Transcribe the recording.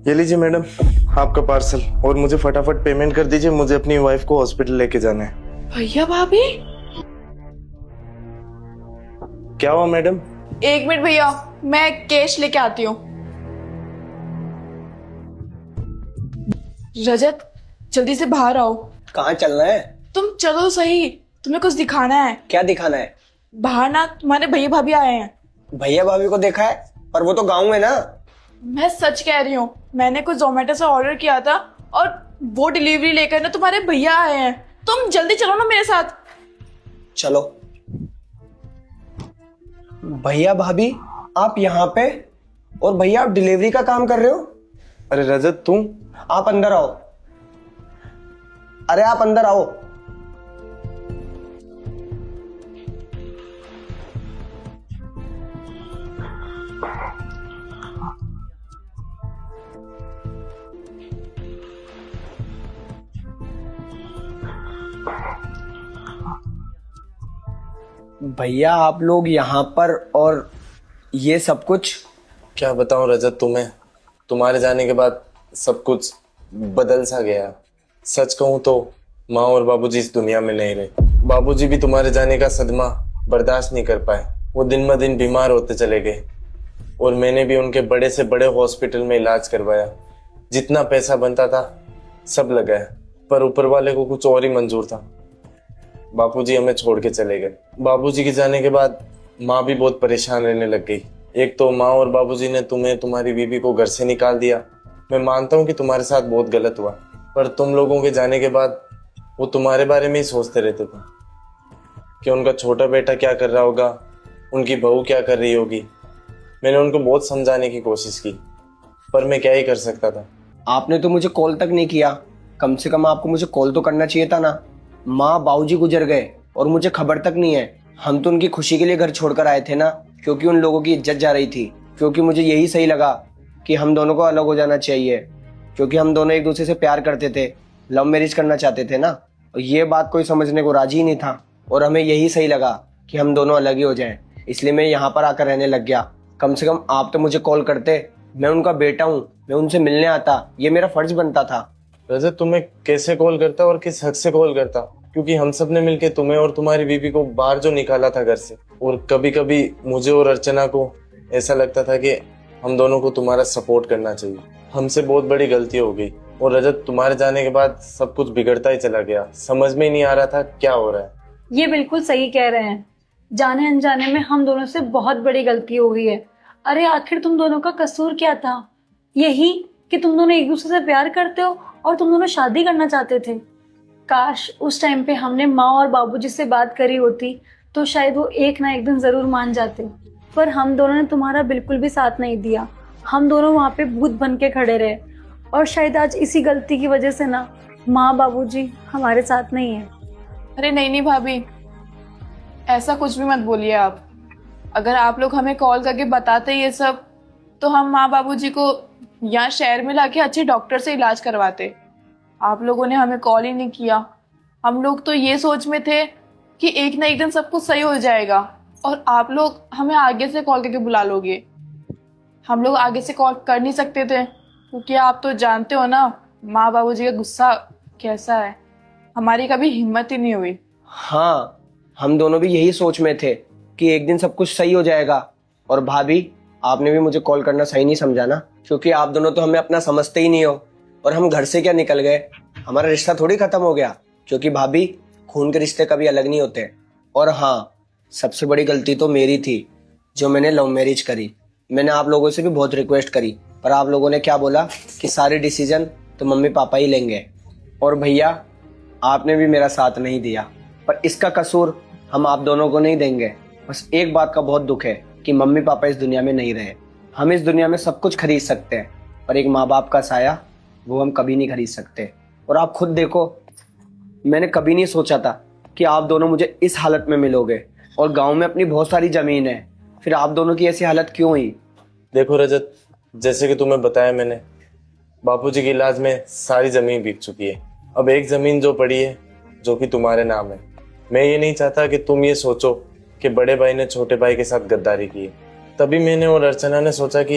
ये लीजिए मैडम, आपका पार्सल। और मुझे फटाफट पेमेंट कर दीजिए, मुझे अपनी वाइफ को हॉस्पिटल लेके जाना है। भैया भाभी, क्या हुआ मैडम? एक मिनट भैया, मैं कैश लेके आती हूँ। रजत, जल्दी से बाहर आओ। कहाँ चलना है? तुम चलो सही, तुम्हें कुछ दिखाना है। क्या दिखाना है? बाहर ना तुम्हारे भैया भाभी आए हैं। भैया भाभी को देखा है, पर वो तो गाँव में ना। मैं सच कह रही हूँ, मैंने कुछ जोमेटो से ऑर्डर किया था और वो डिलीवरी लेकर ना तुम्हारे भैया आए हैं। तुम जल्दी चलो ना मेरे साथ। चलो। भैया भाभी आप यहाँ पे, और भैया आप डिलीवरी का काम कर रहे हो? अरे रजत तुम? आप अंदर आओ। अरे आप अंदर आओ। भैया आप लोग यहाँ पर, और ये सब कुछ? क्या बताऊं रजत तुम्हें, तुम्हारे जाने के बाद सब कुछ बदल सा गया। सच कहूं तो माँ और बाबूजी इस दुनिया में नहीं रहे। बाबूजी भी तुम्हारे जाने का सदमा बर्दाश्त नहीं कर पाए। वो दिन ब दिन बीमार होते चले गए और मैंने भी उनके बड़े से बड़े हॉस्पिटल में इलाज करवाया। जितना पैसा बनता था सब लगाया, पर ऊपर वाले को कुछ और ही मंजूर था। बापूजी हमें छोड़ के चले गए। बाबूजी के जाने के बाद माँ भी बहुत परेशान रहने लग गई। एक तो माँ और बाबूजी ने तुम्हें, तुम्हारी बीवी को घर से निकाल दिया। मैं मानता हूँ कि तुम्हारे साथ बहुत गलत हुआ, पर तुम लोगों के जाने के बाद वो तुम्हारे बारे में ही सोचते रहते थे कि उनका छोटा बेटा क्या कर रहा होगा, उनकी बहू क्या कर रही होगी। मैंने उनको बहुत समझाने की कोशिश की, पर मैं क्या ही कर सकता था। आपने तो मुझे कॉल तक नहीं किया। कम से कम आपको मुझे कॉल तो करना चाहिए था ना। माँ बाबूजी गुजर गए और मुझे खबर तक नहीं है। हम तो उनकी खुशी के लिए घर छोड़कर आए थे ना, क्योंकि उन लोगों की इज्जत जा रही थी। क्योंकि मुझे यही सही लगा कि हम दोनों को अलग हो जाना चाहिए, क्योंकि हम दोनों एक दूसरे से प्यार करते थे, लव मैरिज करना चाहते थे ना। और ये बात कोई समझने को राजी ही नहीं था, और हमें यही सही लगा कि हम दोनों अलग ही हो जाएं। इसलिए मैं यहाँ पर आकर रहने लग गया। कम से कम आप तो मुझे कॉल करते। मैं उनका बेटा हूँ, मैं उनसे मिलने आता, ये मेरा फर्ज बनता था। रजत तुम्हें कैसे कॉल करता और किस हक से कॉल करता? क्योंकि हम सब ने मिलके तुम्हें और तुम्हारी बीवी को बाहर जो निकाला था घर से। और कभी कभी मुझे और अर्चना को ऐसा लगता था कि हम दोनों को तुम्हारा सपोर्ट करना चाहिए। हमसे बहुत बड़ी गलती हो गई, और रजत तुम्हारे जाने के बाद सब कुछ बिगड़ता ही चला गया। समझ में ही नहीं आ रहा था क्या हो रहा है। ये बिल्कुल सही कह रहे हैं। जाने अनजाने में हम दोनों से बहुत बड़ी गलती हो गई है। अरे आखिर तुम दोनों का कसूर क्या था? यही कि तुम दोनों एक दूसरे से प्यार करते हो और तुम दोनों शादी करना चाहते थे। काश उस टाइम पे हमने माँ और बाबूजी से बात करी होती तो शायद वो एक ना एक दिन जरूर मान जाते। पर हम दोनों ने तुम्हारा बिल्कुल भी साथ नहीं दिया। हम दोनों वहाँ पे भूत बन के खड़े रहे, और शायद आज इसी गलती की वजह से ना माँ बाबूजी हमारे साथ नहीं है। अरे नहीं नहीं भाभी, ऐसा कुछ भी मत बोलिए आप। अगर आप लोग हमें कॉल करके बताते ये सब, तो हम माँ बाबूजी को यहाँ शहर में लाके अच्छे डॉक्टर से इलाज करवाते। आप लोगों ने हमें कॉल ही नहीं किया। हम लोग तो ये सोच में थे कि एक ना एक दिन सब कुछ सही हो जाएगा, और आप लोग हमें आगे से कॉल करके बुला लोगे। हम लोग आगे से कॉल कर नहीं सकते थे, क्योंकि आप तो जानते हो ना माँ बाबूजी का गुस्सा कैसा है। हमारी कभी हिम्मत ही नहीं हुई। हाँ, हम दोनों भी यही सोच में थे कि एक दिन सब कुछ सही हो जाएगा। और भाभी, आपने भी मुझे कॉल करना सही नहीं समझा ना, क्योंकि आप दोनों तो हमें अपना समझते ही नहीं हो। और हम घर से क्या निकल गए, हमारा रिश्ता थोड़ी खत्म हो गया। क्योंकि भाभी, खून के रिश्ते कभी अलग नहीं होते। और हाँ, सबसे बड़ी गलती तो मेरी थी जो मैंने लव मैरिज करी। मैंने आप लोगों से भी बहुत रिक्वेस्ट करी, पर आप लोगों ने क्या बोला कि सारे डिसीजन तो मम्मी पापा ही लेंगे। और भैया, आपने भी मेरा साथ नहीं दिया, पर इसका कसूर हम आप दोनों को नहीं देंगे। बस एक बात का बहुत दुख है कि मम्मी पापा इस दुनिया में नहीं रहे। हम इस दुनिया में सब कुछ खरीद सकते हैं, पर एक माँ बाप का साया वो हम कभी नहीं खरीद सकते। और आप खुद देखो, मैंने कभी नहीं सोचा था कि आप दोनों मुझे इस हालत में मिलोगे। और गांव में अपनी बहुत सारी जमीन है, फिर आप दोनों की ऐसी हालत क्यों हुई? देखो रजत, जैसे कि तुम्हें बताया मैंने, बापूजी के इलाज में सारी जमीन बिक चुकी है। अब एक जमीन जो पड़ी है, जो कि तुम्हारे नाम है। मैं ये नहीं चाहता कि तुम ये सोचो कि बड़े भाई ने छोटे भाई के साथ गद्दारी की है। तभी मैंने और अर्चना ने सोचा कि